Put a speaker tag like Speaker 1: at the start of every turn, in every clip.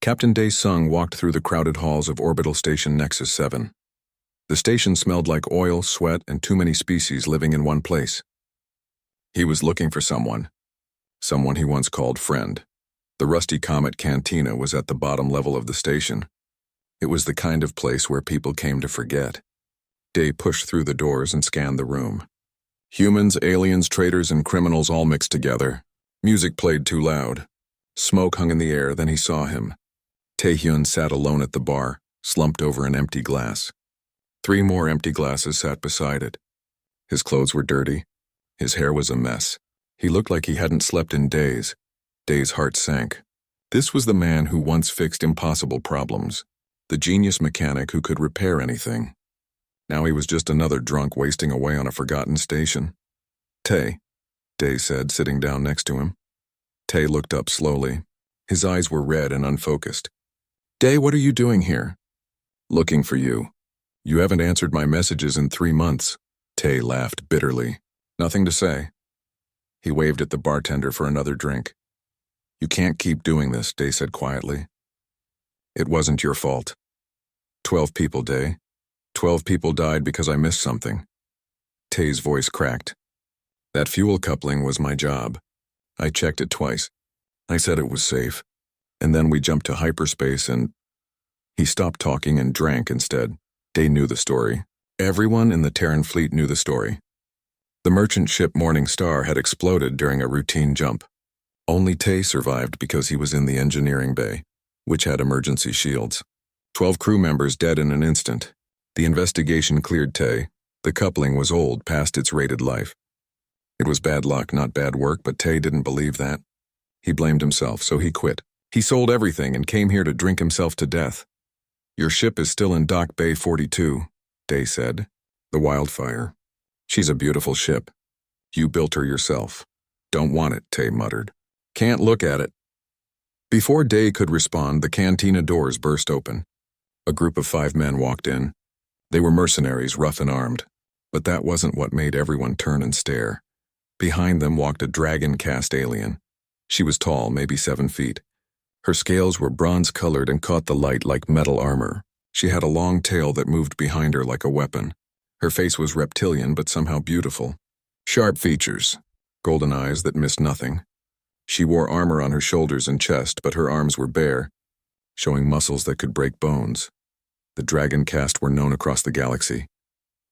Speaker 1: Captain Dae-sung walked through the crowded halls of Orbital Station Nexus 7. The station smelled like oil, sweat, and too many species living in one place. He was looking for someone he once called friend. The Rusty Comet Cantina was at the bottom level of the station. It was the kind of place where people came to forget. Dae pushed through the doors and scanned the room. Humans, aliens, traitors, and criminals all mixed together. Music played too loud. Smoke hung in the air, then he saw him. Taehyun sat alone at the bar, slumped over an empty glass. 3 more empty glasses sat beside it. His clothes were dirty. His hair was a mess. He looked like he hadn't slept in days. Dae's heart sank. This was the man who once fixed impossible problems. The genius mechanic who could repair anything. Now he was just another drunk wasting away on a forgotten station. Tae, Dae said, sitting down next to him. Tae looked up slowly. His eyes were red and unfocused. Dae, what are you doing here? Looking for you. You haven't answered my messages in 3 months. Tae laughed bitterly. Nothing to say. He waved at the bartender for another drink. You can't keep doing this, Dae said quietly. It wasn't your fault. 12 people, Dae. 12 people died because I missed something. Tae's voice cracked. That fuel coupling was my job. I checked it twice. I said it was safe. And then we jumped to hyperspace and... He stopped talking and drank instead. Dae knew the story. Everyone in the Terran fleet knew the story. The merchant ship Morning Star had exploded during a routine jump. Only Tae survived because he was in the engineering bay, which had emergency shields. 12 crew members dead in an instant. The investigation cleared Tae. The coupling was old, past its rated life. It was bad luck, not bad work, but Tae didn't believe that. He blamed himself, so he quit. He sold everything and came here to drink himself to death. Your ship is still in Dock Bay 42, Dae said. The Wildfire. She's a beautiful ship. You built her yourself. Don't want it, Tae muttered. Can't look at it. Before Dae could respond, the cantina doors burst open. A group of 5 men walked in. They were mercenaries, rough and armed. But that wasn't what made everyone turn and stare. Behind them walked a dragon-cast alien. She was tall, maybe 7 feet. Her scales were bronze-colored and caught the light like metal armor. She had a long tail that moved behind her like a weapon. Her face was reptilian but somehow beautiful. Sharp features, golden eyes that missed nothing. She wore armor on her shoulders and chest, but her arms were bare, showing muscles that could break bones. The dragon caste were known across the galaxy.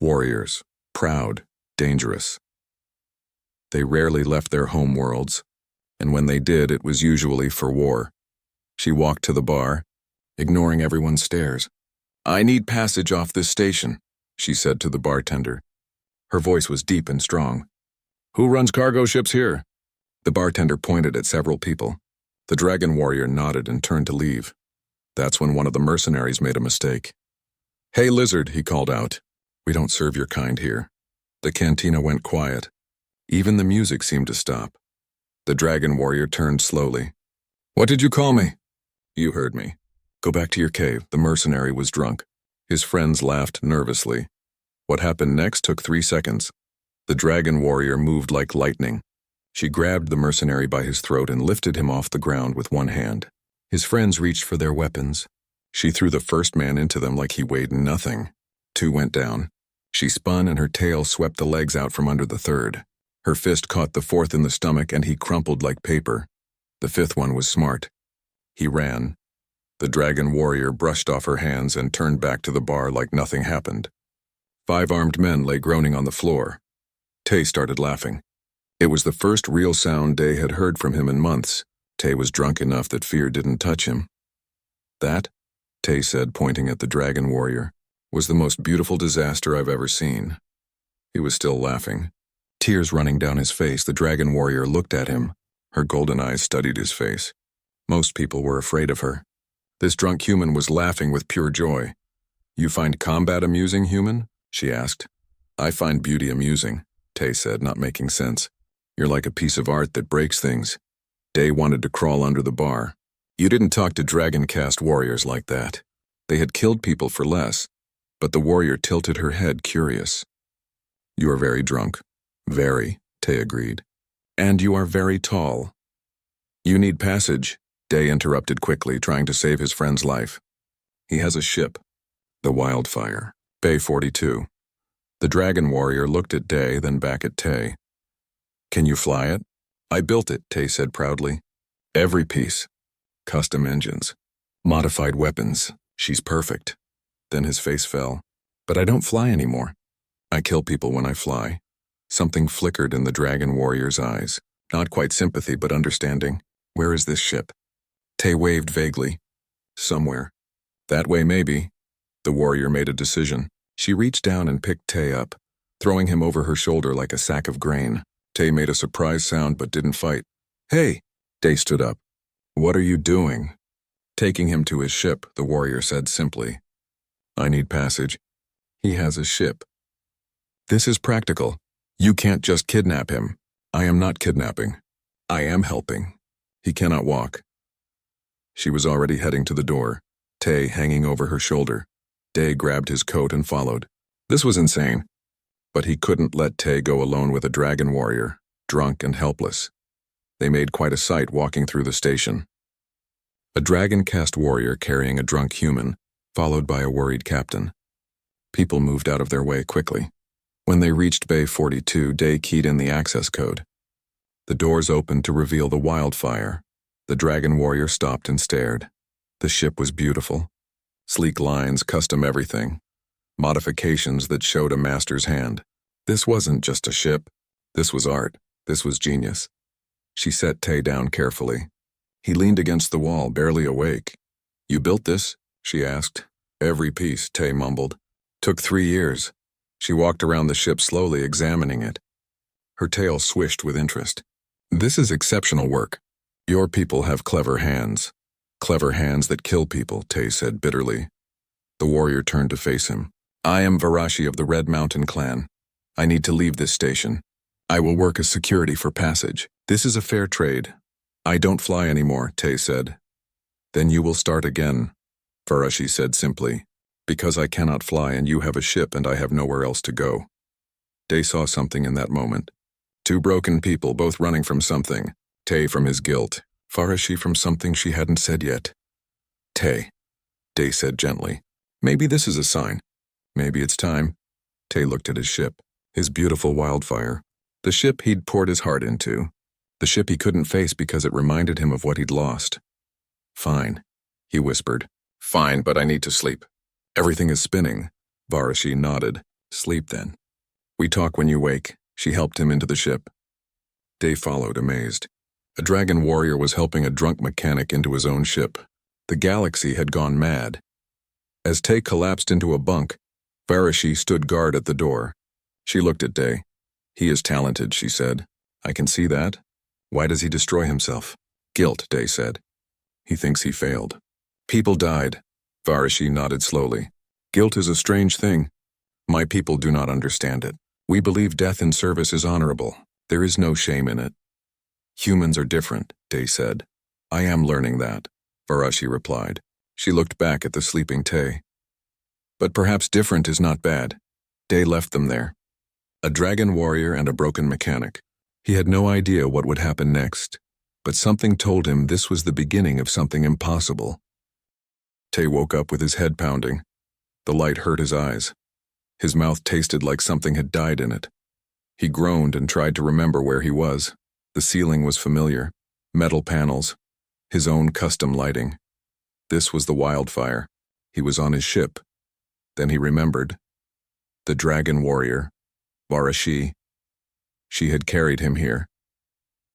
Speaker 1: Warriors, proud, dangerous. They rarely left their home worlds, and when they did, it was usually for war. She walked to the bar, ignoring everyone's stares. I need passage off this station, she said to the bartender. Her voice was deep and strong. Who runs cargo ships here? The bartender pointed at several people. The dragon warrior nodded and turned to leave. That's when one of the mercenaries made a mistake. Hey, lizard, he called out. We don't serve your kind here. The cantina went quiet. Even the music seemed to stop. The dragon warrior turned slowly. What did you call me? You heard me. Go back to your cave. The mercenary was drunk. His friends laughed nervously. What happened next took 3 seconds. The dragon warrior moved like lightning. She grabbed the mercenary by his throat and lifted him off the ground with one hand. His friends reached for their weapons. She threw the first man into them like he weighed nothing. 2 went down. She spun and her tail swept the legs out from under the third. Her fist caught the 4th in the stomach and he crumpled like paper. The 5th one was smart. He ran. The dragon warrior brushed off her hands and turned back to the bar like nothing happened. 5 armed men lay groaning on the floor. Tae started laughing. It was the first real sound Dae had heard from him in months. Tae was drunk enough that fear didn't touch him. That, Tae said, pointing at the dragon warrior, was the most beautiful disaster I've ever seen. He was still laughing. Tears running down his face, the dragon warrior looked at him. Her golden eyes studied his face. Most people were afraid of her. This drunk human was laughing with pure joy. You find combat amusing, human? She asked. I find beauty amusing, Tae said, not making sense. You're like a piece of art that breaks things. Dae wanted to crawl under the bar. You didn't talk to dragon caste warriors like that. They had killed people for less, but the warrior tilted her head, curious. You are very drunk. Very, Tae agreed. And you are very tall. You need passage, Day interrupted quickly, trying to save his friend's life. He has a ship. The Wildfire. Bay 42. The Dragon Warrior looked at Day, then back at Tay. Can you fly it? I built it, Tay said proudly. Every piece. Custom engines. Modified weapons. She's perfect. Then his face fell. But I don't fly anymore. I kill people when I fly. Something flickered in the Dragon Warrior's eyes. Not quite sympathy, but understanding. Where is this ship? Tay waved vaguely. Somewhere. That way, maybe. The warrior made a decision. She reached down and picked Tay up, throwing him over her shoulder like a sack of grain. Tay made a surprised sound but didn't fight. Hey! Day stood up. What are you doing? Taking him to his ship, the warrior said simply. I need passage. He has a ship. This is practical. You can't just kidnap him. I am not kidnapping. I am helping. He cannot walk. She was already heading to the door, Tay hanging over her shoulder. Day grabbed his coat and followed. This was insane. But he couldn't let Tay go alone with a dragon warrior, drunk and helpless. They made quite a sight walking through the station. A dragon-cast warrior carrying a drunk human, followed by a worried captain. People moved out of their way quickly. When they reached Bay 42, Day keyed in the access code. The doors opened to reveal the Wildfire. The dragon warrior stopped and stared. The ship was beautiful. Sleek lines, custom everything. Modifications that showed a master's hand. This wasn't just a ship. This was art. This was genius. She set Tay down carefully. He leaned against the wall, barely awake. You built this? She asked. Every piece, Tay mumbled. Took 3 years. She walked around the ship slowly, examining it. Her tail swished with interest. This is exceptional work. Your people have clever hands. Clever hands that kill people, Tay said bitterly. The warrior turned to face him. I am Varashi of the Red Mountain clan. I need to leave this station. I will work as security for passage. This is a fair trade. I don't fly anymore, Tay said. Then you will start again, Varashi said simply. Because I cannot fly and you have a ship and I have nowhere else to go. Tay saw something in that moment. 2 broken people both running from something. Tay from his guilt. Varashi from something she hadn't said yet. Tay, Tay said gently. Maybe this is a sign. Maybe it's time. Tay looked at his ship, his beautiful Wildfire. The ship he'd poured his heart into. The ship he couldn't face because it reminded him of what he'd lost. Fine, he whispered. Fine, but I need to sleep. Everything is spinning. Varashi nodded. Sleep then. We talk when you wake. She helped him into the ship. Day followed, amazed. A dragon warrior was helping a drunk mechanic into his own ship. The galaxy had gone mad. As Tay collapsed into a bunk, Varashi stood guard at the door. She looked at Day. He is talented, she said. I can see that. Why does he destroy himself? Guilt, Day said. He thinks he failed. People died. Varashi nodded slowly. Guilt is a strange thing. My people do not understand it. We believe death in service is honorable. There is no shame in it. Humans are different, Day said. I am learning that, Varashi replied. She looked back at the sleeping Tay. But perhaps different is not bad. Day left them there. A dragon warrior and a broken mechanic. He had no idea what would happen next, but something told him this was the beginning of something impossible. Tay woke up with his head pounding. The light hurt his eyes. His mouth tasted like something had died in it. He groaned and tried to remember where he was. The ceiling was familiar. Metal panels. His own custom lighting. This was the Wildfire. He was on his ship. Then he remembered. The dragon warrior, Varashi. She had carried him here.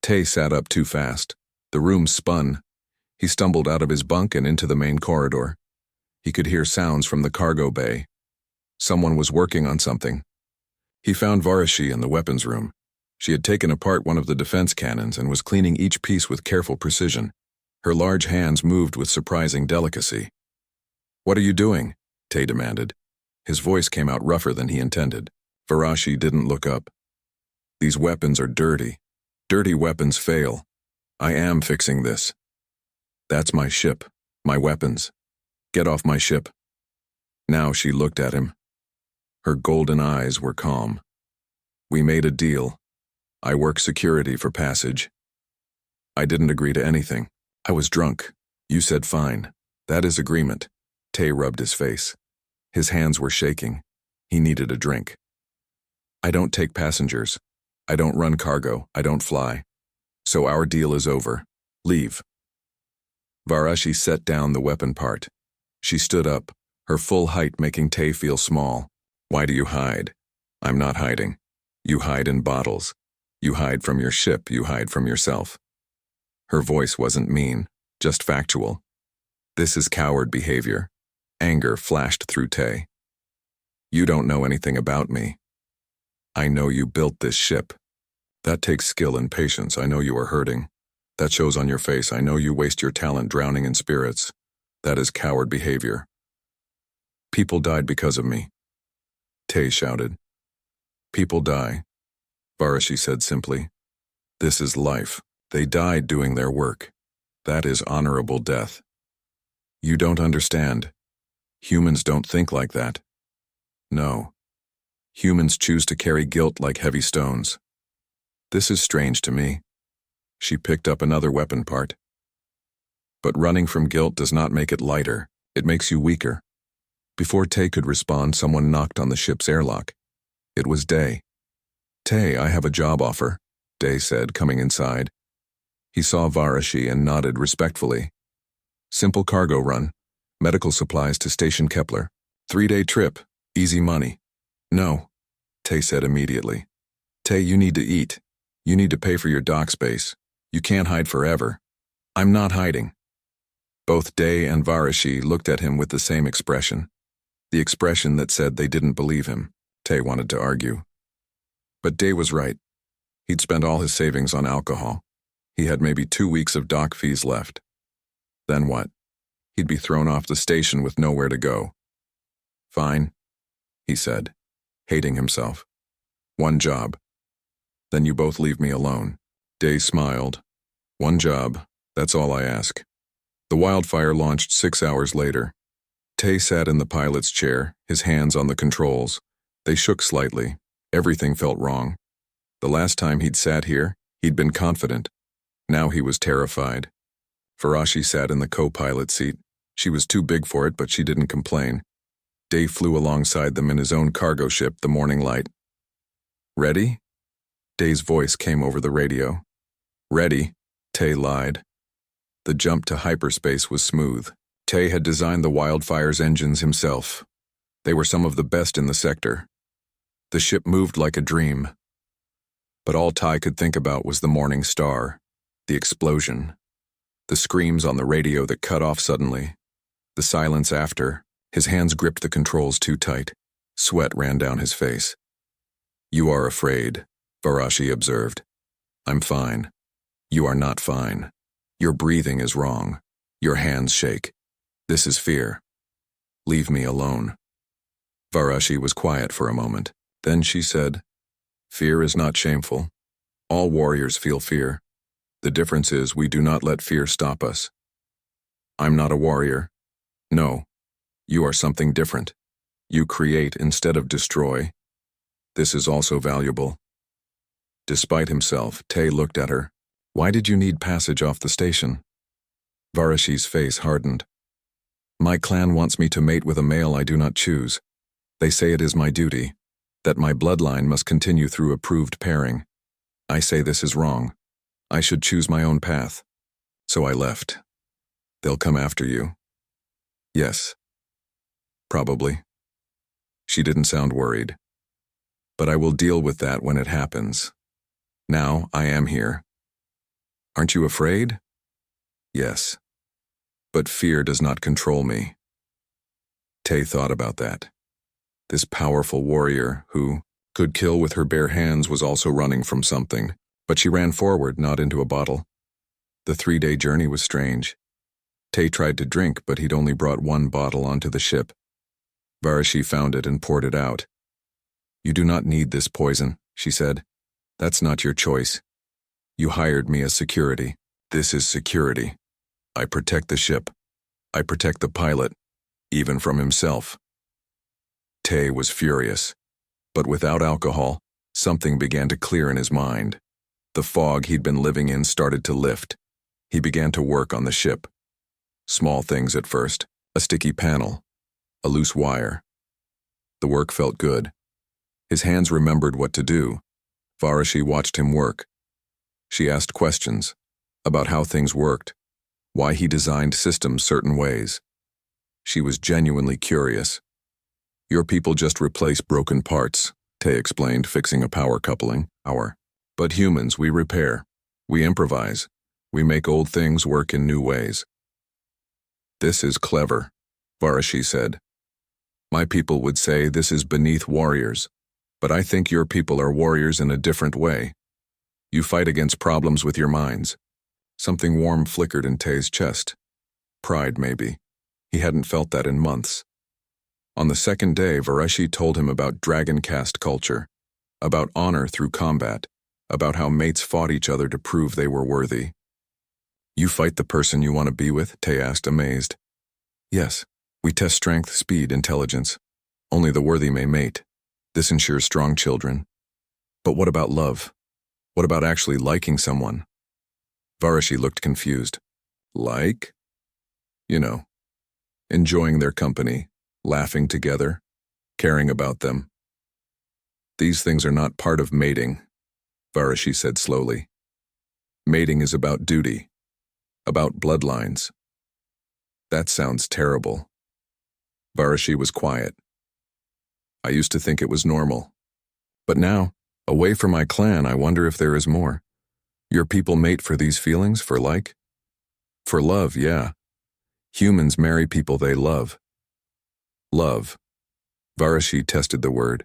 Speaker 1: Tay sat up too fast. The room spun. He stumbled out of his bunk and into the main corridor. He could hear sounds from the cargo bay. Someone was working on something. He found Varashi in the weapons room. She had taken apart one of the defense cannons and was cleaning each piece with careful precision. Her large hands moved with surprising delicacy. What are you doing? Tay demanded. His voice came out rougher than he intended. Varashi didn't look up. These weapons are dirty. Dirty weapons fail. I am fixing this. That's my ship, my weapons. Get off my ship. Now she looked at him. Her golden eyes were calm. We made a deal. I work security for passage. I didn't agree to anything. I was drunk. You said fine. That is agreement. Tay rubbed his face. His hands were shaking. He needed a drink. I don't take passengers. I don't run cargo. I don't fly. So our deal is over. Leave. Varashi set down the weapon part. She stood up, her full height making Tay feel small. Why do you hide? I'm not hiding. You hide in bottles. You hide from your ship. You hide from yourself. Her voice wasn't mean, just factual. This is coward behavior. Anger flashed through Tay. You don't know anything about me. I know you built this ship. That takes skill and patience. I know you are hurting. That shows on your face. I know you waste your talent drowning in spirits. That is coward behavior. People died because of me. Tay shouted. People die, Varashi said simply. This is life. They died doing their work. That is honorable death. You don't understand. Humans don't think like that. No. Humans choose to carry guilt like heavy stones. This is strange to me. She picked up another weapon part. But running from guilt does not make it lighter. It makes you weaker. Before Tay could respond, someone knocked on the ship's airlock. It was Day. Tay, I have a job offer, Day said, coming inside. He saw Varashi and nodded respectfully. Simple cargo run. Medical supplies to Station Kepler. 3-day trip. Easy money. No, Tay said immediately. Tay, you need to eat. You need to pay for your dock space. You can't hide forever. I'm not hiding. Both Day and Varashi looked at him with the same expression. The expression that said they didn't believe him. Tay wanted to argue. But Day was right. He'd spent all his savings on alcohol. He had maybe 2 weeks of dock fees left. Then what? He'd be thrown off the station with nowhere to go. Fine, he said, hating himself. One job. Then you both leave me alone. Day smiled. One job, that's all I ask. The wildfire launched 6 hours later. Tay sat in the pilot's chair, his hands on the controls. They shook slightly. Everything felt wrong. The last time he'd sat here, he'd been confident. Now he was terrified. Varashi sat in the co-pilot seat. She was too big for it, but she didn't complain. Day flew alongside them in his own cargo ship, the Morning Light. Ready? Day's voice came over the radio. Ready, Tay lied. The jump to hyperspace was smooth. Tay had designed the wildfire's engines himself. They were some of the best in the sector. The ship moved like a dream. But all Ty could think about was the morning star, the explosion, the screams on the radio that cut off suddenly, the silence after. His hands gripped the controls too tight. Sweat ran down his face. You are afraid, Varashi observed. I'm fine. You are not fine. Your breathing is wrong. Your hands shake. This is fear. Leave me alone. Varashi was quiet for a moment. Then she said, Fear is not shameful. All warriors feel fear. The difference is we do not let fear stop us. I'm not a warrior. No. You are something different. You create instead of destroy. This is also valuable. Despite himself, Tay looked at her. Why did you need passage off the station? Varashi's face hardened. My clan wants me to mate with a male I do not choose. They say it is my duty, that my bloodline must continue through approved pairing. I say this is wrong. I should choose my own path. So I left. They'll come after you. Yes. Probably. She didn't sound worried. But I will deal with that when it happens. Now I am here. Aren't you afraid? Yes. But fear does not control me. Tay thought about that. This powerful warrior who could kill with her bare hands was also running from something, but she ran forward, not into a bottle. The 3-day journey was strange. Tay tried to drink, but he'd only brought 1 bottle onto the ship. Varashi found it and poured it out. You do not need this poison, she said. That's not your choice. You hired me as security. This is security. I protect the ship. I protect the pilot, even from himself. Tay was furious. But without alcohol, something began to clear in his mind. The fog he'd been living in started to lift. He began to work on the ship. Small things at first, a sticky panel, a loose wire. The work felt good. His hands remembered what to do. Varashi watched him work. She asked questions about how things worked, why he designed systems certain ways. She was genuinely curious. Your people just replace broken parts, Tay explained, fixing a power coupling. But humans, we repair. We improvise. We make old things work in new ways. This is clever, Varashi said. My people would say this is beneath warriors, but I think your people are warriors in a different way. You fight against problems with your minds. Something warm flickered in Tay's chest. Pride, maybe. He hadn't felt that in months. On the second day, Varashi told him about dragon caste culture, about honor through combat, about how mates fought each other to prove they were worthy. You fight the person you want to be with? Tay asked, amazed. Yes, we test strength, speed, intelligence. Only the worthy may mate. This ensures strong children. But what about love? What about actually liking someone? Varashi looked confused. Like? You know, enjoying their company, laughing together, caring about them. These things are not part of mating, Varashi said slowly. Mating is about duty, about bloodlines. That sounds terrible. Varashi was quiet. I used to think it was normal. But now, away from my clan, I wonder if there is more. Your people mate for these feelings, for like? For love, yeah. Humans marry people they love. Love. Varashi tested the word.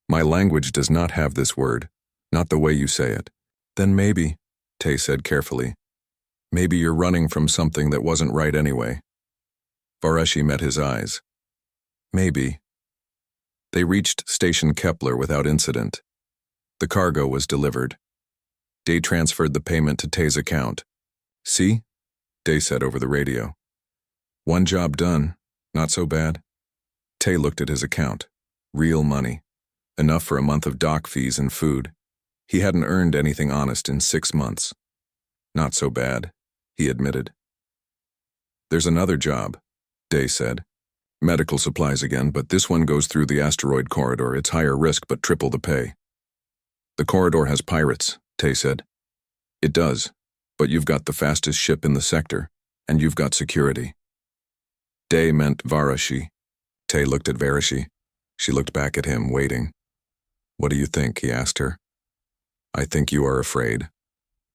Speaker 1: My language does not have this word, not the way you say it. Then maybe, Tay said carefully, maybe you're running from something that wasn't right anyway. Varashi met his eyes. Maybe. They reached Station Kepler without incident. The cargo was delivered. Day transferred the payment to Tay's account. See? Day said over the radio. One job done. Not so bad. Tay looked at his account. Real money. Enough for a month of dock fees and food. He hadn't earned anything honest in 6 months. Not so bad, he admitted. There's another job, Day said. Medical supplies again, but this one goes through the asteroid corridor. It's higher risk, but triple the pay. The corridor has pirates, Tay said. It does, but you've got the fastest ship in the sector, and you've got security. Day meant Varashi. Tay looked at Varashi. She looked back at him, waiting. What do you think? He asked her. I think you are afraid,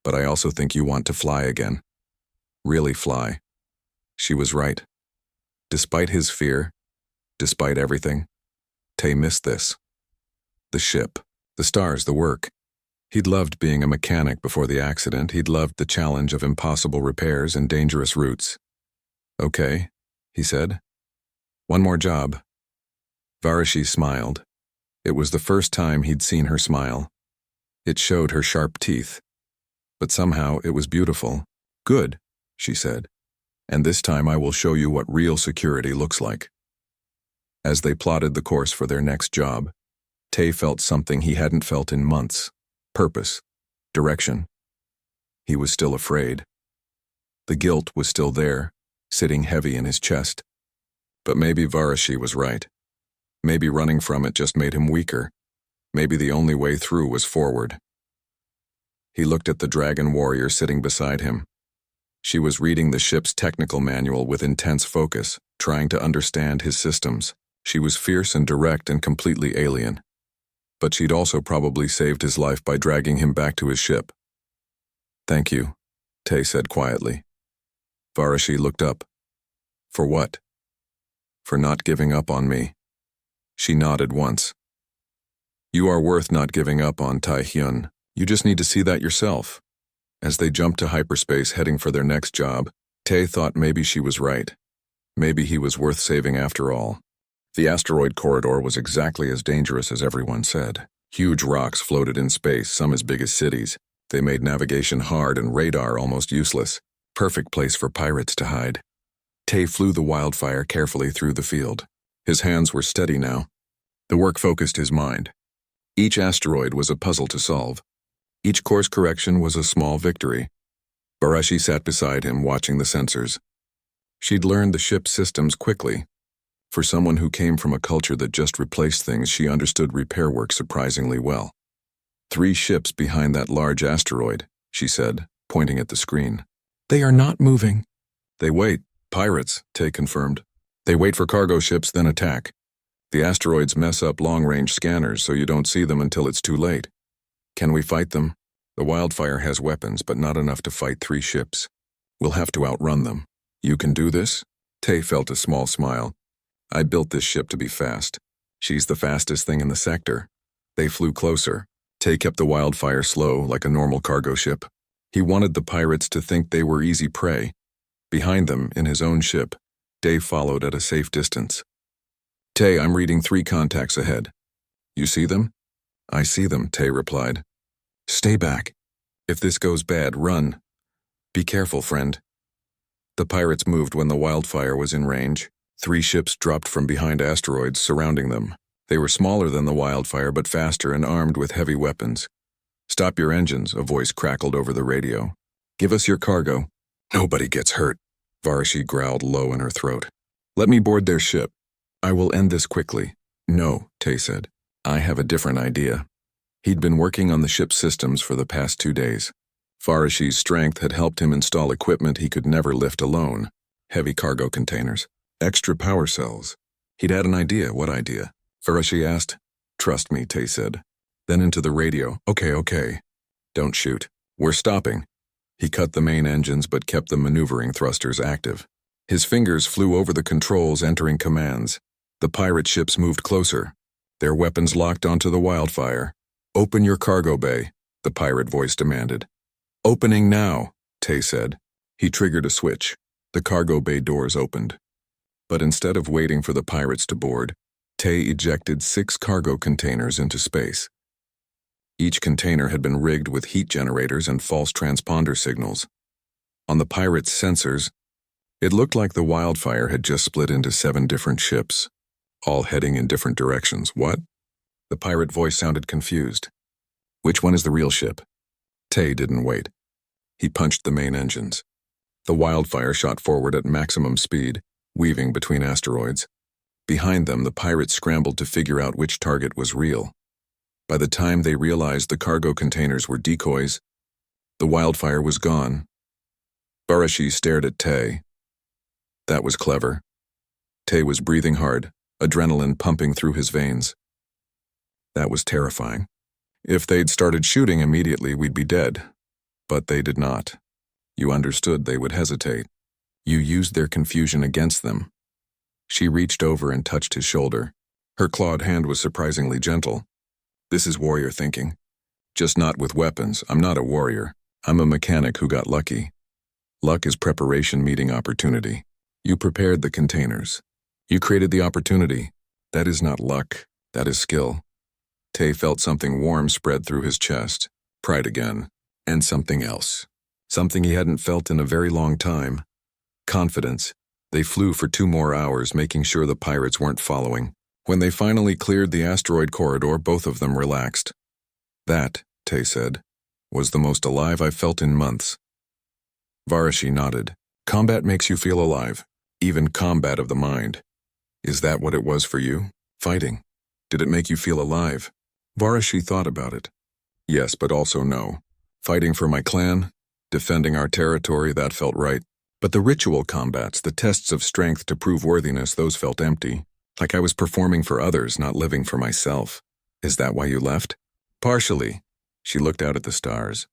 Speaker 1: but I also think you want to fly again. Really fly. She was right. Despite his fear, despite everything, Tay missed this. The ship, the stars, the work. He'd loved being a mechanic before the accident. He'd loved the challenge of impossible repairs and dangerous routes. Okay, he said. One more job. Varashi smiled. It was the first time he'd seen her smile. It showed her sharp teeth. But somehow it was beautiful. Good, she said. And this time I will show you what real security looks like. As they plotted the course for their next job, Tay felt something he hadn't felt in months. Purpose. Direction. He was still afraid. The guilt was still there, sitting heavy in his chest. But maybe Varashi was right. Maybe running from it just made him weaker. Maybe the only way through was forward. He looked at the dragon warrior sitting beside him. She was reading the ship's technical manual with intense focus, trying to understand his systems. She was fierce and direct and completely alien. But she'd also probably saved his life by dragging him back to his ship. Thank you, Tay said quietly. Varashi looked up. For what? For not giving up on me. She nodded once. You are worth not giving up on, Tai-hyun. You just need to see that yourself. As they jumped to hyperspace heading for their next job, Tay thought maybe she was right. Maybe he was worth saving after all. The asteroid corridor was exactly as dangerous as everyone said. Huge rocks floated in space, some as big as cities. They made navigation hard and radar almost useless. Perfect place for pirates to hide. Tay flew the wildfire carefully through the field. His hands were steady now. The work focused his mind. Each asteroid was a puzzle to solve. Each course correction was a small victory. Barashi sat beside him, watching the sensors. She'd learned the ship's systems quickly. For someone who came from a culture that just replaced things, she understood repair work surprisingly well. 3 ships behind that large asteroid, she said, pointing at the screen. They are not moving. They wait. Pirates, Tay confirmed. They wait for cargo ships, then attack. The asteroids mess up long-range scanners, so you don't see them until it's too late. Can we fight them? The wildfire has weapons, but not enough to fight 3 ships. We'll have to outrun them. You can do this? Tay felt a small smile. I built this ship to be fast. She's the fastest thing in the sector. They flew closer. Tay kept the wildfire slow, like a normal cargo ship. He wanted the pirates to think they were easy prey. Behind them, in his own ship, Dave followed at a safe distance. Tay, I'm reading 3 contacts ahead. You see them? I see them, Tay replied. Stay back. If this goes bad, run. Be careful, friend. The pirates moved when the wildfire was in range. 3 ships dropped from behind asteroids surrounding them. They were smaller than the wildfire, but faster and armed with heavy weapons. Stop your engines, a voice crackled over the radio. Give us your cargo. Nobody gets hurt. Varashi growled low in her throat. Let me board their ship. I will end this quickly. No, Tay said. I have a different idea. He'd been working on the ship's systems for the past 2 days. Varashi's strength had helped him install equipment he could never lift alone. Heavy cargo containers. Extra power cells. He'd had an idea. What idea? Varashi asked. Trust me, Tay said. Then into the radio. Okay. Don't shoot. We're stopping. He cut the main engines but kept the maneuvering thrusters active. His fingers flew over the controls, entering commands. The pirate ships moved closer. Their weapons locked onto the wildfire. Open your cargo bay, the pirate voice demanded. Opening now, Tay said. He triggered a switch. The cargo bay doors opened. But instead of waiting for the pirates to board, Tay ejected 6 cargo containers into space. Each container had been rigged with heat generators and false transponder signals. On the pirates' sensors, it looked like the wildfire had just split into 7 different ships, all heading in different directions. What? The pirate voice sounded confused. Which one is the real ship? Tay didn't wait. He punched the main engines. The wildfire shot forward at maximum speed, weaving between asteroids. Behind them, the pirates scrambled to figure out which target was real. By the time they realized the cargo containers were decoys, the wildfire was gone. Barashi stared at Tay. That was clever. Tay was breathing hard, adrenaline pumping through his veins. That was terrifying. If they'd started shooting immediately, we'd be dead. But they did not. You understood they would hesitate. You used their confusion against them. She reached over and touched his shoulder. Her clawed hand was surprisingly gentle. This is warrior thinking. Just not with weapons. I'm not a warrior. I'm a mechanic who got lucky. Luck is preparation meeting opportunity. You prepared the containers. You created the opportunity. That is not luck. That is skill. Tay felt something warm spread through his chest. Pride again. And something else. Something he hadn't felt in a very long time. Confidence. They flew for 2 more hours, making sure the pirates weren't following. When they finally cleared the asteroid corridor, both of them relaxed. That, Tay said, was the most alive I've felt in months. Varashi nodded. Combat makes you feel alive, even combat of the mind. Is that what it was for you? Fighting. Did it make you feel alive? Varashi thought about it. Yes, but also no. Fighting for my clan, defending our territory, that felt right. But the ritual combats, the tests of strength to prove worthiness, those felt empty. Like I was performing for others, not living for myself. Is that why you left? Partially. She looked out at the stars.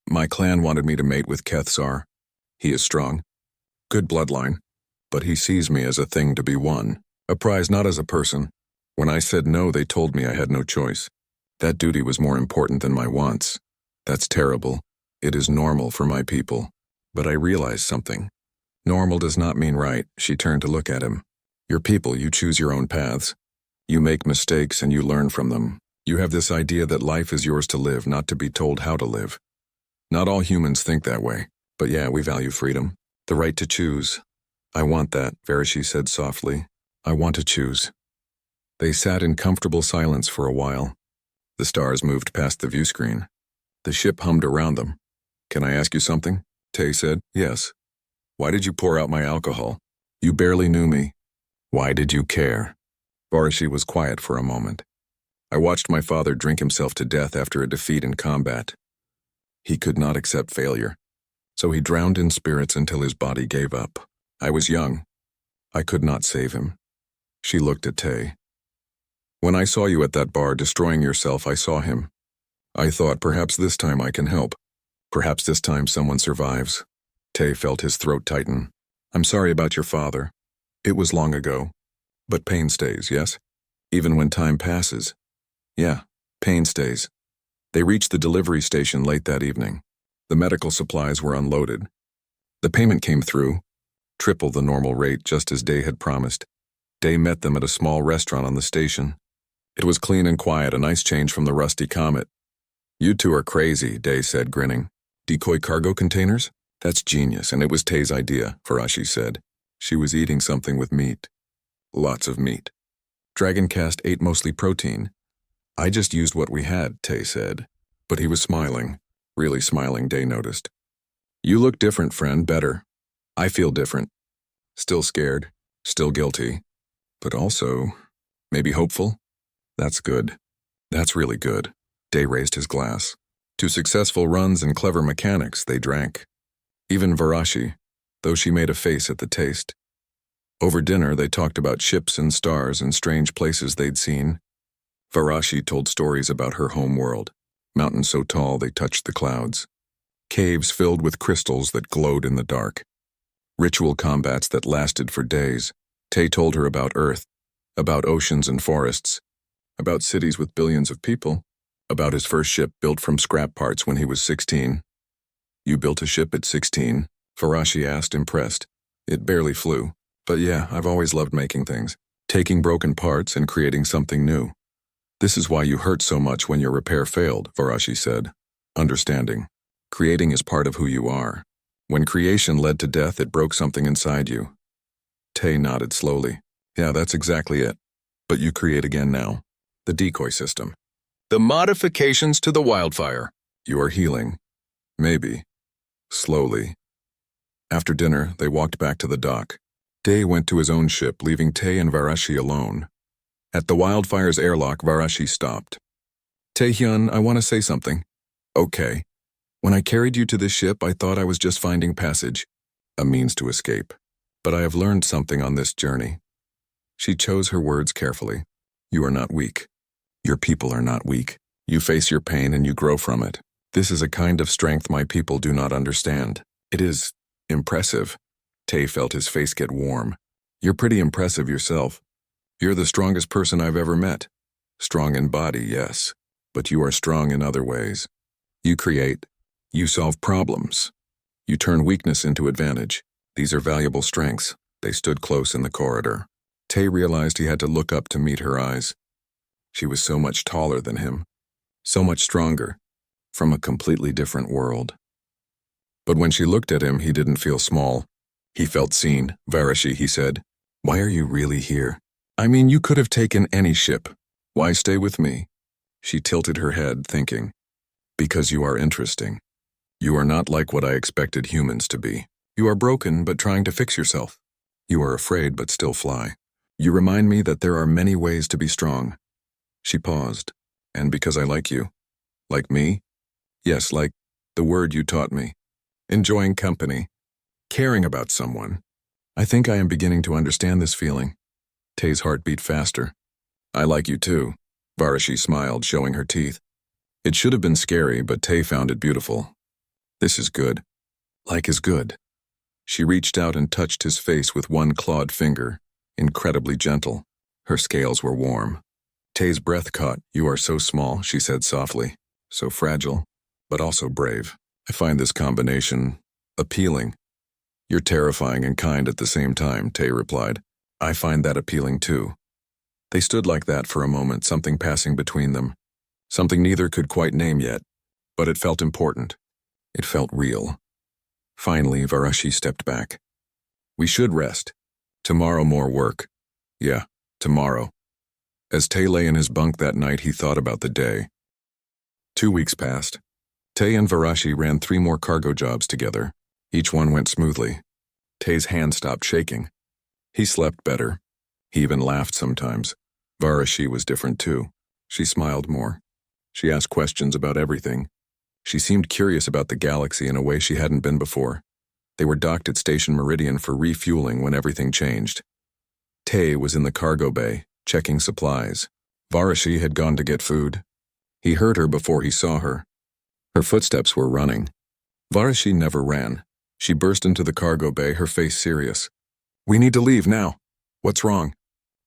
Speaker 1: My clan wanted me to mate with Kethsar. He is strong. Good bloodline. But he sees me as a thing to be won. A prize, not as a person. When I said no, they told me I had no choice. That duty was more important than my wants. That's terrible. It is normal for my people. But I realized something. Normal does not mean right. She turned to look at him. Your people, you choose your own paths. You make mistakes and you learn from them. You have this idea that life is yours to live, not to be told how to live. Not all humans think that way. But yeah, we value freedom. The right to choose. I want that, Varashi said softly. I want to choose. They sat in comfortable silence for a while. The stars moved past the view screen. The ship hummed around them. Can I ask you something? Tay said. Yes. Why did you pour out my alcohol? You barely knew me. Why did you care? Varashi was quiet for a moment. I watched my father drink himself to death after a defeat in combat. He could not accept failure, so he drowned in spirits until his body gave up. I was young. I could not save him. She looked at Tay. When I saw you at that bar destroying yourself, I saw him. I thought perhaps this time I can help. Perhaps this time someone survives. Tay felt his throat tighten. I'm sorry about your father. It was long ago. But pain stays, yes? Even when time passes. Yeah, pain stays. They reached the delivery station late that evening. The medical supplies were unloaded. The payment came through, triple the normal rate, just as Day had promised. Day met them at a small restaurant on the station. It was clean and quiet, a nice change from the rusty Comet. You two are crazy, Day said, grinning. Decoy cargo containers? That's genius, and it was Tay's idea, Varashi said. She was eating something with meat. Lots of meat. Dragoncast ate mostly protein. I just used what we had, Tay said. But he was smiling. Really smiling, Day noticed. You look different, friend, better. I feel different. Still scared, still guilty, but also maybe hopeful? That's good. That's really good. Day raised his glass. To successful runs and clever mechanics, they drank. Even Varashi, though she made a face at the taste. Over dinner, they talked about ships and stars and strange places they'd seen. Varashi told stories about her home world, mountains so tall they touched the clouds, caves filled with crystals that glowed in the dark, ritual combats that lasted for days. Tay told her about Earth, about oceans and forests, about cities with billions of people, about his first ship built from scrap parts when he was 16. You built a ship at 16? Varashi asked, impressed. It barely flew, but yeah, I've always loved making things, taking broken parts and creating something new. This is why you hurt so much when your repair failed, Varashi said. Understanding. Creating is part of who you are. When creation led to death, it broke something inside you. Tay nodded slowly. Yeah, that's exactly it. But you create again now. The decoy system. The modifications to the wildfire. You are healing. Maybe. Slowly. After dinner, they walked back to the dock. Day went to his own ship, leaving Tay and Varashi alone. At the wildfire's airlock, Varashi stopped. Taehyun, I want to say something. Okay. When I carried you to this ship, I thought I was just finding passage, a means to escape. But I have learned something on this journey. She chose her words carefully. You are not weak. Your people are not weak. You face your pain and you grow from it. This is a kind of strength my people do not understand. It is impressive. Tay felt his face get warm. You're pretty impressive yourself. You're the strongest person I've ever met. Strong in body, yes, but you are strong in other ways. You create. You solve problems. You turn weakness into advantage. These are valuable strengths. They stood close in the corridor. Tay realized he had to look up to meet her eyes. She was so much taller than him, so much stronger, from a completely different world. But when she looked at him, he didn't feel small. He felt seen. Varashi, he said, why are you really here? I mean, you could have taken any ship. Why stay with me? She tilted her head, thinking, because you are interesting. You are not like what I expected humans to be. You are broken, but trying to fix yourself. You are afraid, but still fly. You remind me that there are many ways to be strong. She paused. And because I like you. Like me? Yes, like the word you taught me. Enjoying company. Caring about someone. I think I am beginning to understand this feeling. Tay's heart beat faster. I like you too. Varashi smiled, showing her teeth. It should have been scary, but Tay found it beautiful. This is good. Like is good. She reached out and touched his face with one clawed finger, incredibly gentle. Her scales were warm. Tay's breath caught. You are so small, she said softly. So fragile, but also brave. I find this combination appealing. You're terrifying and kind at the same time, Tay replied. I find that appealing too. They stood like that for a moment, something passing between them. Something neither could quite name yet, but it felt important. It felt real. Finally, Varashi stepped back. We should rest. Tomorrow more work. Yeah, tomorrow. As Tay lay in his bunk that night, he thought about the day. 2 weeks passed. Tay and Varashi ran 3 more cargo jobs together. Each one went smoothly. Tay's hand stopped shaking. He slept better. He even laughed sometimes. Varashi was different too. She smiled more. She asked questions about everything. She seemed curious about the galaxy in a way she hadn't been before. They were docked at Station Meridian for refueling when everything changed. Tay was in the cargo bay, checking supplies. Varashi had gone to get food. He heard her before he saw her. Her footsteps were running. Varashi never ran. She burst into the cargo bay, her face serious. "We need to leave now." "What's wrong?"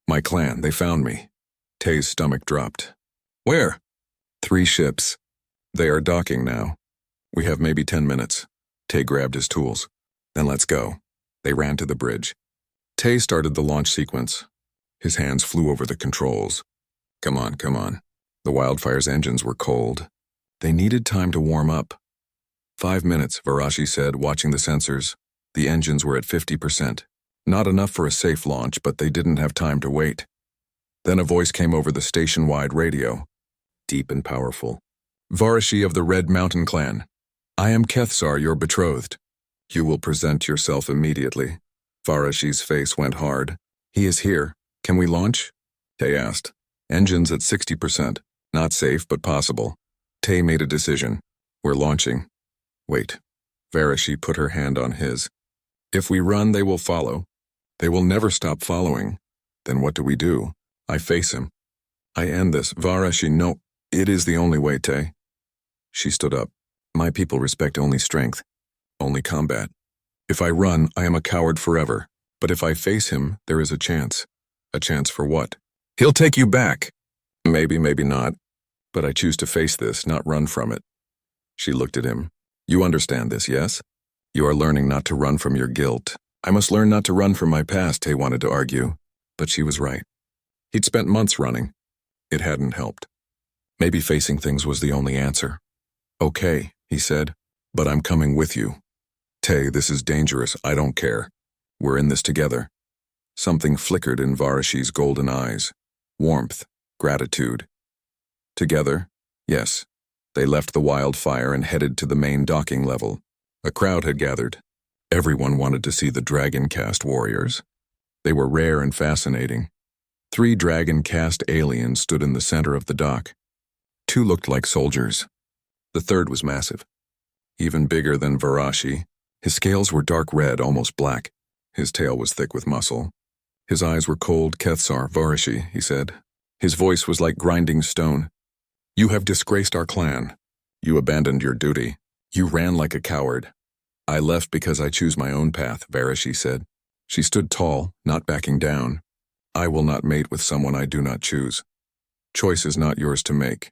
Speaker 1: "My clan, they found me." Tay's stomach dropped. "Where?" "3 ships. They are docking now. We have maybe 10 minutes. Tay grabbed his tools. "Then let's go." They ran to the bridge. Tay started the launch sequence. His hands flew over the controls. Come on. The Wildfire's engines were cold. They needed time to warm up. 5 minutes, Varashi said, watching the sensors. The engines were at 50%. Not enough for a safe launch, but they didn't have time to wait. Then a voice came over the station-wide radio. Deep and powerful. "Varashi of the Red Mountain Clan. I am Kethsar, your betrothed. You will present yourself immediately." Varashi's face went hard. "He is here. Can we launch?" Tay asked. "Engines at 60%. Not safe, but possible." Tay made a decision. "We're launching." "Wait." Varashi put her hand on his. "If we run, they will follow. They will never stop following. Then what do we do? I face him. I end this. Varashi, no. It is the only way, Tay." She stood up. "My people respect only strength. Only combat. If I run, I am a coward forever. But if I face him, there is a chance. A chance for what? He'll take you back. Maybe, maybe not. But I choose to face this, not run from it." She looked at him. "You understand this, yes? You are learning not to run from your guilt." "I must learn not to run from my past," Tay wanted to argue. But she was right. He'd spent months running. It hadn't helped. Maybe facing things was the only answer. "Okay," he said, "but I'm coming with you. Tay, this is dangerous. I don't care. We're in this together." Something flickered in Varashi's golden eyes. Warmth, gratitude. Together? Yes. They left the wildfire and headed to the main docking level. A crowd had gathered. Everyone wanted to see the dragon caste warriors. They were rare and fascinating. 3 dragon caste aliens stood in the center of the dock. 2 looked like soldiers. The third was massive. Even bigger than Varashi. His scales were dark red, almost black. His tail was thick with muscle. His eyes were cold. "Kethsar, Varashi," he said. His voice was like grinding stone. "You have disgraced our clan. You abandoned your duty. You ran like a coward." "I left because I choose my own path," Varashi said. She stood tall, not backing down. "I will not mate with someone I do not choose. Choice is not yours to make."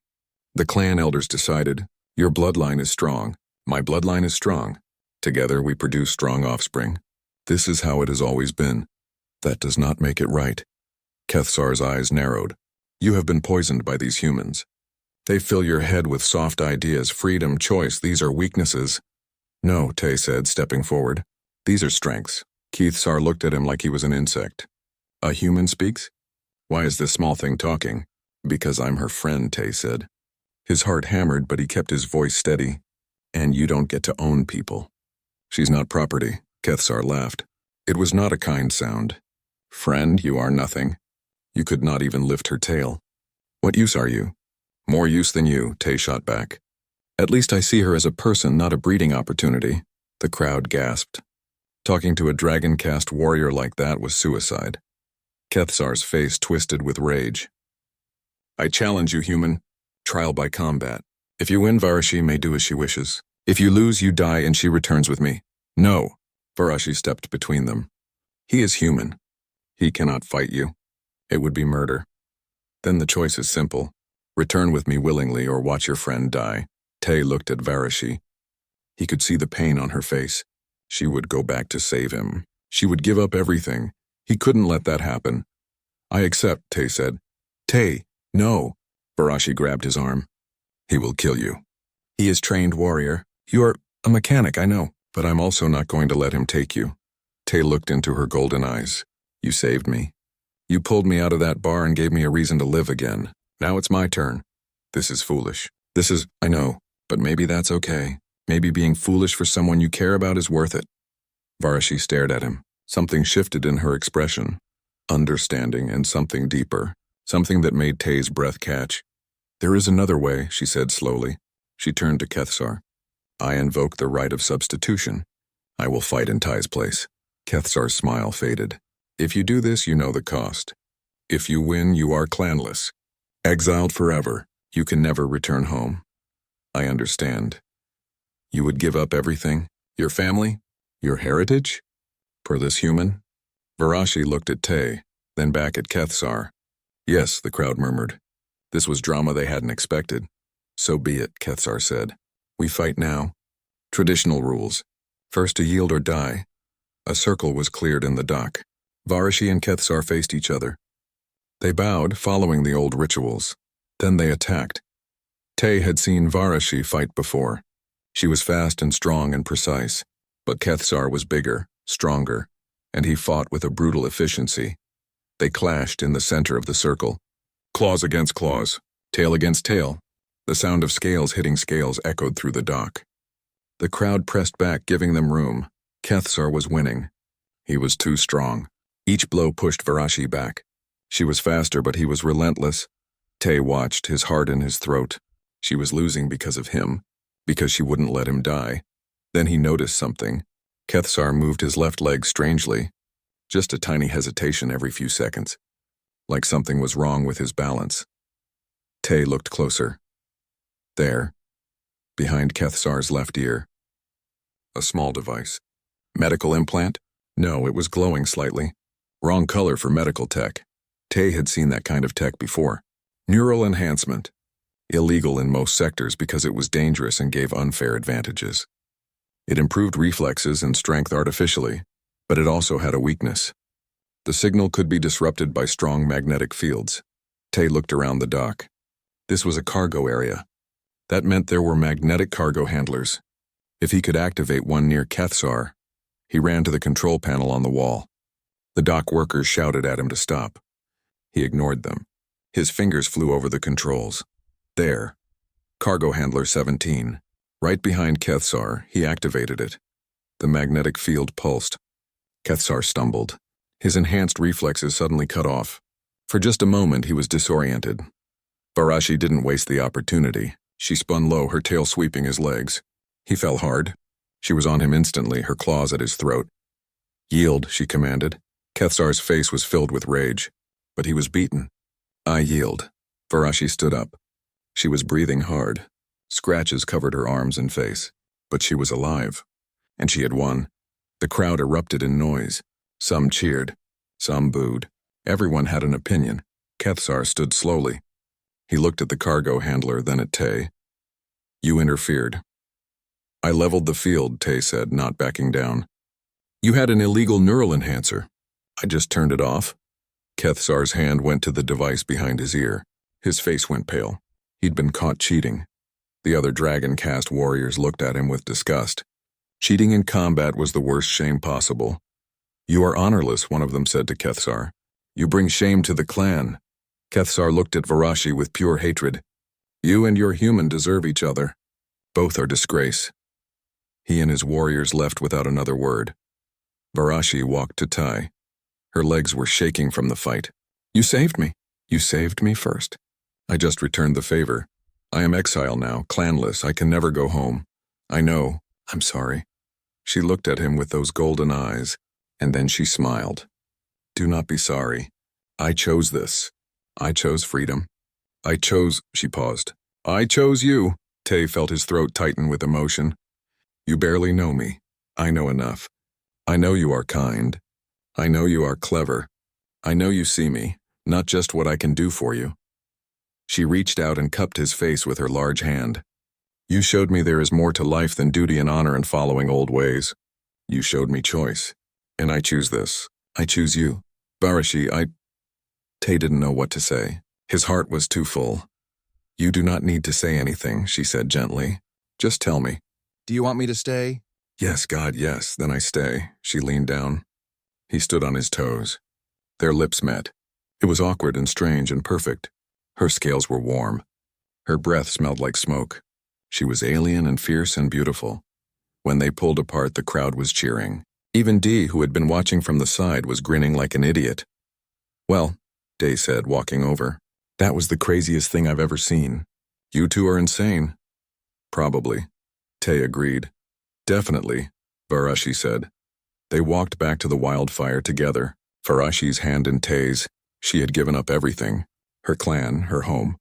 Speaker 1: The clan elders decided, "Your bloodline is strong. My bloodline is strong. Together we produce strong offspring. This is how it has always been. That does not make it right." Kethsar's eyes narrowed. "You have been poisoned by these humans. They fill your head with soft ideas, freedom, choice. These are weaknesses." "No," Tay said, stepping forward. "These are strengths." Kethsar looked at him like he was an insect. "A human speaks? Why is this small thing talking?" "Because I'm her friend," Tay said. His heart hammered, but he kept his voice steady. "And you don't get to own people." "She's not property," Kethsar laughed. It was not a kind sound. "Friend, you are nothing. You could not even lift her tail. What use are you?" "More use than you," Tay shot back. "At least I see her as a person, not a breeding opportunity." The crowd gasped. Talking to a dragon caste warrior like that was suicide. Kethsar's face twisted with rage. "I challenge you, human. Trial by combat. If you win, Varashi may do as she wishes. If you lose, you die and she returns with me." "No." Varashi stepped between them. "He is human. He cannot fight you. It would be murder. Then the choice is simple. Return with me willingly or watch your friend die." Tay looked at Varashi. He could see the pain on her face. She would go back to save him. She would give up everything. He couldn't let that happen. "I accept," Tay said. "Tay, no." Varashi grabbed his arm. "He will kill you. He is trained warrior. You are a mechanic, I know, but I'm also not going to let him take you." Tay looked into her golden eyes. "You saved me. You pulled me out of that bar and gave me a reason to live again. Now it's my turn. This is foolish. I know, but maybe that's okay." Maybe being foolish for someone you care about is worth it. Varashi stared at him. Something shifted in her expression. Understanding and something deeper. Something that made Tay's breath catch. There is another way, she said slowly. She turned to Kethsar. I invoke the right of substitution. I will fight in Tay's place. Kethsar's smile faded. If you do this, you know the cost. If you win, you are clanless. Exiled forever. You can never return home. I understand. You would give up everything? Your family? Your heritage? For this human? Varashi looked at Tay, then back at Kethsar. Yes, the crowd murmured. This was drama they hadn't expected. So be it, Kethsar said. We fight now. Traditional rules. First to yield or die. A circle was cleared in the dock. Varashi and Kethsar faced each other. They bowed, following the old rituals. Then they attacked. Tay had seen Varashi fight before. She was fast and strong and precise. But Kethsar was bigger, stronger, and he fought with a brutal efficiency. They clashed in the center of the circle. Claws against claws, tail against tail. The sound of scales hitting scales echoed through the dock. The crowd pressed back, giving them room. Kethsar was winning. He was too strong. Each blow pushed Varashi back. She was faster, but he was relentless. Tay watched, his heart in his throat. She was losing because of him, because she wouldn't let him die. Then he noticed something. Kethsar moved his left leg strangely. Just a tiny hesitation every few seconds. Like something was wrong with his balance. Tay looked closer. There, behind Kethsar's left ear. A small device. Medical implant? No, it was glowing slightly. Wrong color for medical tech. Tay had seen that kind of tech before. Neural enhancement. Illegal in most sectors because it was dangerous and gave unfair advantages. It improved reflexes and strength artificially, but it also had a weakness. The signal could be disrupted by strong magnetic fields. Tay looked around the dock. This was a cargo area. That meant there were magnetic cargo handlers. If he could activate one near Kethsar, he ran to the control panel on the wall. The dock workers shouted at him to stop. He ignored them. His fingers flew over the controls. There. Cargo handler 17. Right behind Kethsar, he activated it. The magnetic field pulsed. Kethsar stumbled. His enhanced reflexes suddenly cut off. For just a moment, he was disoriented. Varashi didn't waste the opportunity. She spun low, her tail sweeping his legs. He fell hard. She was on him instantly, her claws at his throat. Yield, she commanded. Kethsar's face was filled with rage. But he was beaten. I yield. Varashi stood up. She was breathing hard. Scratches covered her arms and face. But she was alive. And she had won. The crowd erupted in noise. Some cheered. Some booed. Everyone had an opinion. Kethsar stood slowly. He looked at the cargo handler, then at Tay. You interfered. I leveled the field, Tay said, not backing down. You had an illegal neural enhancer. I just turned it off. Kethsar's hand went to the device behind his ear. His face went pale. He'd been caught cheating. The other dragon caste warriors looked at him with disgust. Cheating in combat was the worst shame possible. You are honorless, one of them said to Kethsar. You bring shame to the clan. Kethsar looked at Varashi with pure hatred. You and your human deserve each other. Both are disgrace. He and his warriors left without another word. Varashi walked to Tay. Her legs were shaking from the fight. You saved me. You saved me first. I just returned the favor. I am exile now, clanless. I can never go home. I know. I'm sorry. She looked at him with those golden eyes, and then she smiled. Do not be sorry. I chose this. I chose freedom. She paused. I chose you. Tay felt his throat tighten with emotion. You barely know me. I know enough. I know you are kind. I know you are clever. I know you see me, not just what I can do for you. She reached out and cupped his face with her large hand. You showed me there is more to life than duty and honor and following old ways. You showed me choice. And I choose this. I choose you. Varashi, Tay didn't know what to say. His heart was too full. You do not need to say anything, she said gently. Just tell me.
Speaker 2: Do you want me to stay?
Speaker 1: Yes, God, yes, then I stay. She leaned down. He stood on his toes. Their lips met. It was awkward and strange and perfect. Her scales were warm. Her breath smelled like smoke. She was alien and fierce and beautiful. When they pulled apart, the crowd was cheering. Even Dee, who had been watching from the side, was grinning like an idiot. "Well," Day said, walking over, "that was the craziest thing I've ever seen. You two are insane." "Probably," Tay agreed. "Definitely," Varashi said. They walked back to the wildfire together, Varashi's hand in Tay's. She had given up everything, her clan, her home,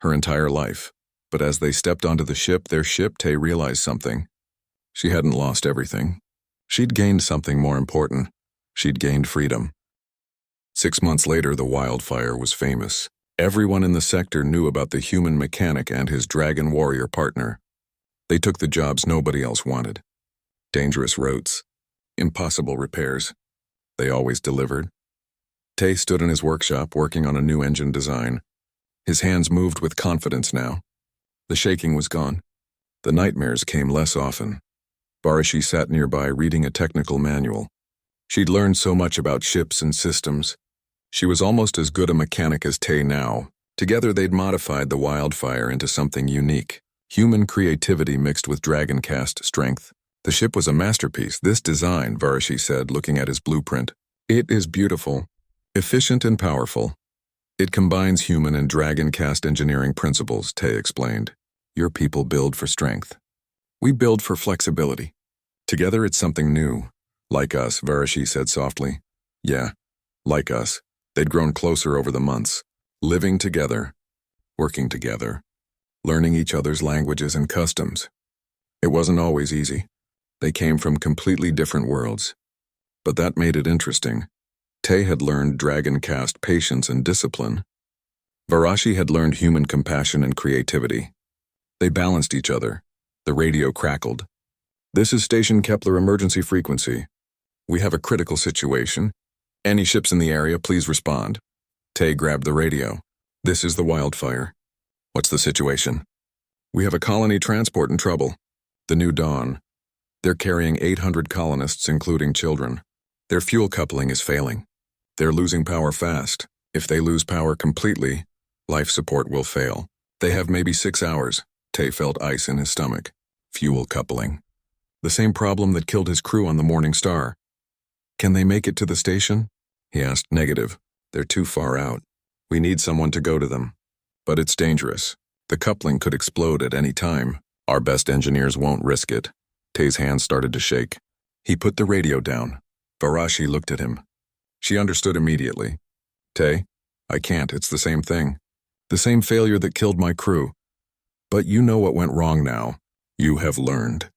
Speaker 1: her entire life. But as they stepped onto the ship, their ship, Tay realized something. She hadn't lost everything. She'd gained something more important. She'd gained freedom. 6 months later, the wildfire was famous. Everyone in the sector knew about the human mechanic and his dragon warrior partner. They took the jobs nobody else wanted. Dangerous routes, impossible repairs. They always delivered. Tay stood in his workshop working on a new engine design. His hands moved with confidence now. The shaking was gone. The nightmares came less often. Varashi sat nearby reading a technical manual. She'd learned so much about ships and systems. She was almost as good a mechanic as Tay now. Together they'd modified the wildfire into something unique. Human creativity mixed with dragon-cast strength. The ship was a masterpiece. "This design," Varashi said, looking at his blueprint. "It is beautiful, efficient and powerful. It combines human and dragon-cast engineering principles," Tay explained. "Your people build for strength. We build for flexibility. Together it's something new. Like us," Varashi said softly. "Yeah, like us." They'd grown closer over the months, living together, working together, learning each other's languages and customs. It wasn't always easy. They came from completely different worlds. But that made it interesting. Tay had learned dragon-cast patience and discipline. Varashi had learned human compassion and creativity. They balanced each other. The radio crackled. "This is Station Kepler emergency frequency. We have a critical situation. Any ships in the area, please respond." Tay grabbed the radio. "This is the wildfire." "What's the situation?" "We have a colony transport in trouble. The New Dawn. They're carrying 800 colonists, including children. Their fuel coupling is failing. They're losing power fast. If they lose power completely, life support will fail. They have maybe 6 hours." Tay felt ice in his stomach. Fuel coupling. The same problem that killed his crew on the Morning Star. "Can they make it to the station?" He asked. "Negative. They're too far out. We need someone to go to them. But it's dangerous. The coupling could explode at any time. Our best engineers won't risk it." Tay's hands started to shake. He put the radio down. Varashi looked at him. She understood immediately. "Tay, I can't. It's the same thing. The same failure that killed my crew. But you know what went wrong now. You have learned.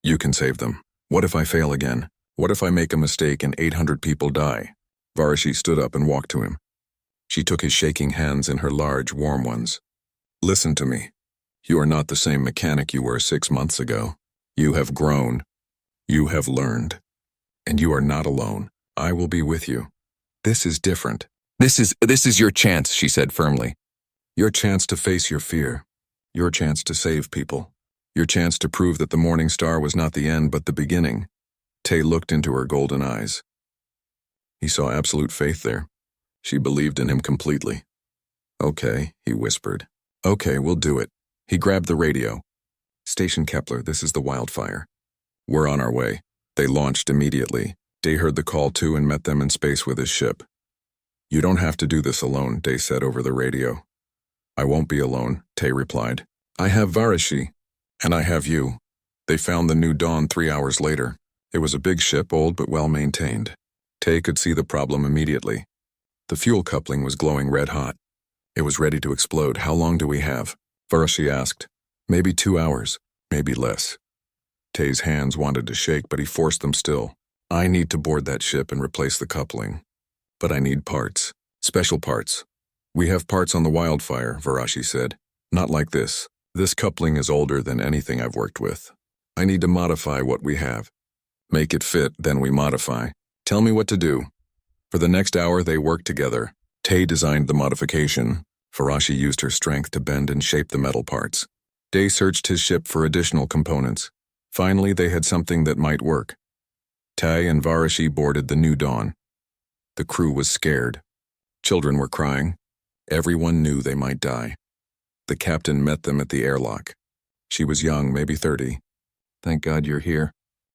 Speaker 1: You can save them. What if I fail again? What if I make a mistake and 800 people die?" Varashi stood up and walked to him. She took his shaking hands in her large, warm ones. "Listen to me. You are not the same mechanic you were 6 months ago. You have grown. You have learned. And you are not alone. I will be with you. This is different. This is your chance," she said firmly. "Your chance to face your fear. Your chance to save people. Your chance to prove that the Morning Star was not the end but the beginning." Tay looked into her golden eyes. He saw absolute faith there. She believed in him completely. "Okay," he whispered. "Okay, we'll do it." He grabbed the radio. "Station Kepler, this is the wildfire. We're on our way." They launched immediately. Day heard the call too and met them in space with his ship. "You don't have to do this alone," Day said over the radio. "I won't be alone," Tay replied. "I have Varashi, and I have you." They found the New Dawn 3 hours later. It was a big ship, old but well maintained. Tay could see the problem immediately. The fuel coupling was glowing red hot. It was ready to explode. "How long do we have?" Varashi asked. "Maybe 2 hours, maybe less." Tay's hands wanted to shake, but he forced them still. "I need to board that ship and replace the coupling. But I need parts. Special parts." "We have parts on the wildfire," Varashi said. "Not like this. This coupling is older than anything I've worked with. I need to modify what we have. Make it fit, then we modify. Tell me what to do." For the next hour they worked together. Tay designed the modification. Varashi used her strength to bend and shape the metal parts. Day searched his ship for additional components. Finally, they had something that might work. Tay and Varashi boarded the New Dawn. The crew was scared. Children were crying. Everyone knew they might die. The captain met them at the airlock. She was young, maybe 30. Thank God you're here.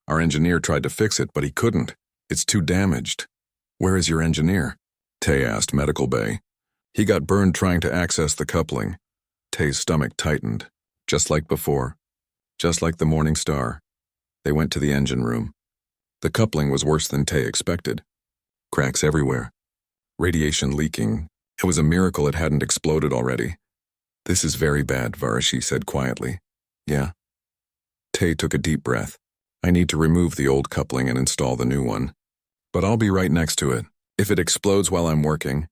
Speaker 1: Our engineer tried to fix it, but he couldn't. It's too damaged. Where is your engineer? Tay asked Medical Bay. He got burned trying to access the coupling. Tay's stomach tightened. Just like before. Just like the Morning Star. They went to the engine room. The coupling was worse than Tay expected. Cracks everywhere. Radiation leaking. It was a miracle it hadn't exploded already. This is very bad, Varashi said quietly. Yeah. Tay took a deep breath. I need to remove the old coupling and install the new one. But I'll be right next to it. If it explodes while I'm working,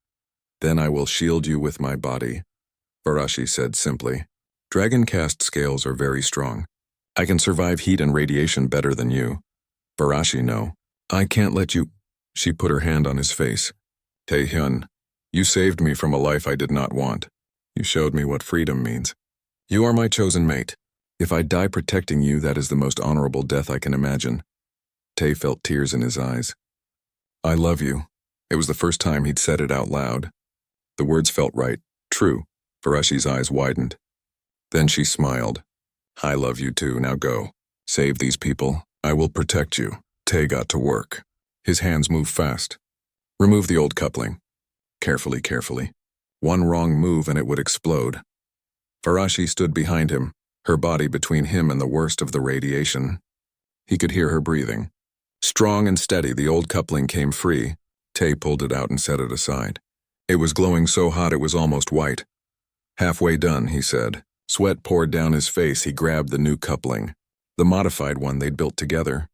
Speaker 1: then I will shield you with my body, Varashi said simply. Dragon caste scales are very strong. I can survive heat and radiation better than you. Varashi, no. I can't let you. She put her hand on his face. Tae-hyun, you saved me from a life I did not want. You showed me what freedom means. You are my chosen mate. If I die protecting you, that is the most honorable death I can imagine. Tae felt tears in his eyes. I love you. It was the first time he'd said it out loud. The words felt right, true. Varashi's eyes widened. Then she smiled. I love you too, now go. Save these people. I will protect you. Tae got to work. His hands moved fast. Remove the old coupling. Carefully, carefully. One wrong move and it would explode. Varashi stood behind him, her body between him and the worst of the radiation. He could hear her breathing. Strong and steady, the old coupling came free. Tae pulled it out and set it aside. It was glowing so hot it was almost white. Halfway done, he said. Sweat poured down his face. He grabbed the new coupling, the modified one they'd built together.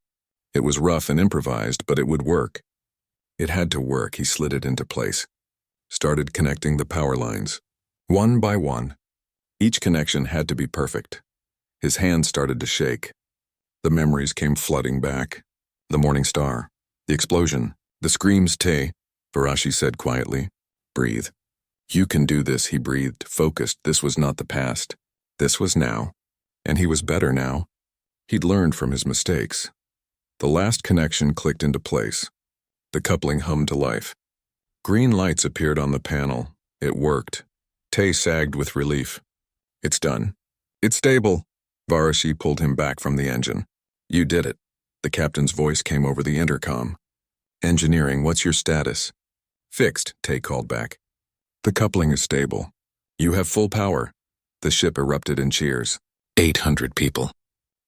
Speaker 1: It was rough and improvised, but it would work. It had to work. He slid it into place. Started connecting the power lines. One by one. Each connection had to be perfect. His hands started to shake. The memories came flooding back. The Morning Star. The explosion. The screams. Tae, Varashi said quietly. Breathe. You can do this, he breathed, focused. This was not the past. This was now. And he was better now. He'd learned from his mistakes. The last connection clicked into place. The coupling hummed to life. Green lights appeared on the panel. It worked. Tae sagged with relief. It's done. It's stable. Varashi pulled him back from the engine. You did it. The captain's voice came over the intercom. Engineering, what's your status? Fixed, Tae called back. The coupling is stable. You have full power. The ship erupted in cheers. 800 people.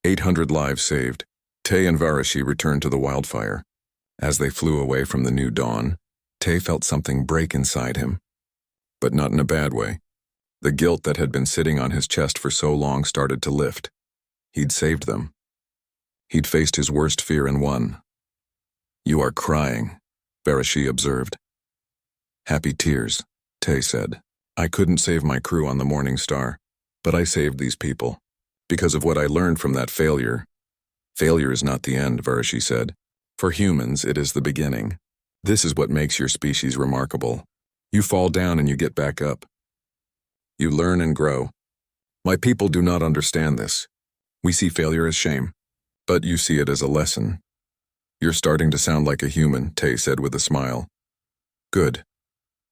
Speaker 1: 800 lives saved. Tae and Varashi returned to the wildfire. As they flew away from the new dawn, Tae felt something break inside him. But not in a bad way. The guilt that had been sitting on his chest for so long started to lift. He'd saved them. He'd faced his worst fear and won. You are crying, Varashi observed. Happy tears, Tae said. I couldn't save my crew on the Morning Star, but I saved these people. Because of what I learned from that failure. Failure is not the end, Varashi said. For humans, it is the beginning. This is what makes your species remarkable. You fall down and you get back up. You learn and grow. My people do not understand this. We see failure as shame, but you see it as a lesson. You're starting to sound like a human, Tae said with a smile. Good.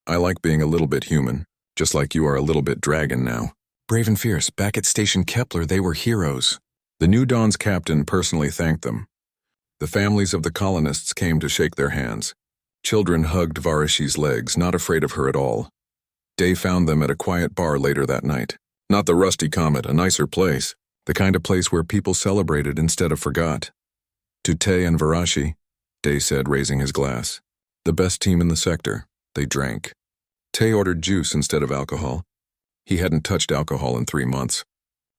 Speaker 1: I like being a little bit human, just like you are a little bit dragon now. Brave and fierce, back at Station Kepler, they were heroes. The New Dawn's captain personally thanked them. The families of the colonists came to shake their hands. Children hugged Varashi's legs, not afraid of her at all. Day found them at a quiet bar later that night. Not the Rusty Comet, a nicer place. The kind of place where people celebrated instead of forgot. To Tae and Varashi, Day said, raising his glass. The best team in the sector. They drank. Tae ordered juice instead of alcohol. He hadn't touched alcohol in 3 months.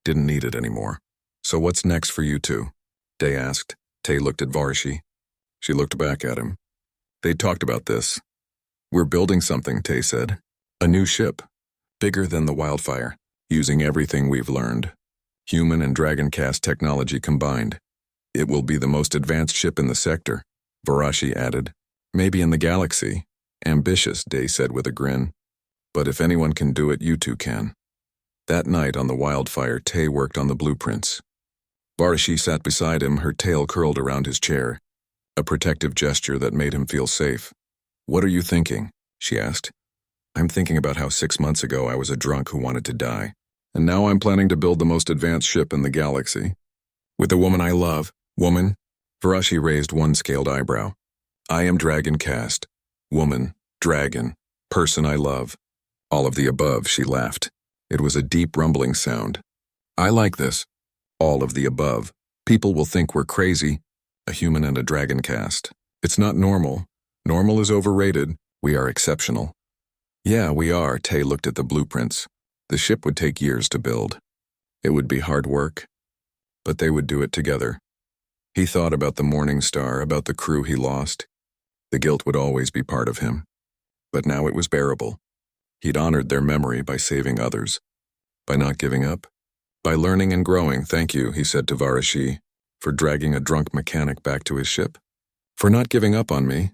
Speaker 1: Didn't need it anymore. So what's next for you two? Day asked. Tae looked at Varashi. She looked back at him. They'd talked about this. We're building something, Tae said. A new ship. Bigger than the wildfire. Using everything we've learned. Human and dragon caste technology combined. It will be the most advanced ship in the sector, Varashi added. Maybe in the galaxy. Ambitious, Day said with a grin. But if anyone can do it, you two can. That night on the wildfire, Tae worked on the blueprints. Varashi sat beside him, her tail curled around his chair. A protective gesture that made him feel safe. What are you thinking? She asked. I'm thinking about how 6 months ago I was a drunk who wanted to die. And now I'm planning to build the most advanced ship in the galaxy. With the woman I love. Woman? Varashi raised one scaled eyebrow. I am dragon caste. Woman, dragon, person I love. All of the above, she laughed. It was a deep rumbling sound. I like this. All of the above. People will think we're crazy. A human and a dragon caste. It's not normal. Normal is overrated. We are exceptional. Yeah, we are. Tay looked at the blueprints. The ship would take years to build. It would be hard work, but they would do it together. He thought about the Morning Star, about the crew he lost. The guilt would always be part of him. But now it was bearable. He'd honored their memory by saving others. By not giving up. By learning and growing. Thank you, he said to Varashi, for dragging a drunk mechanic back to his ship. For not giving up on me.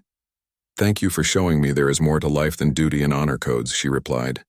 Speaker 1: Thank you for showing me there is more to life than duty and honor codes, she replied.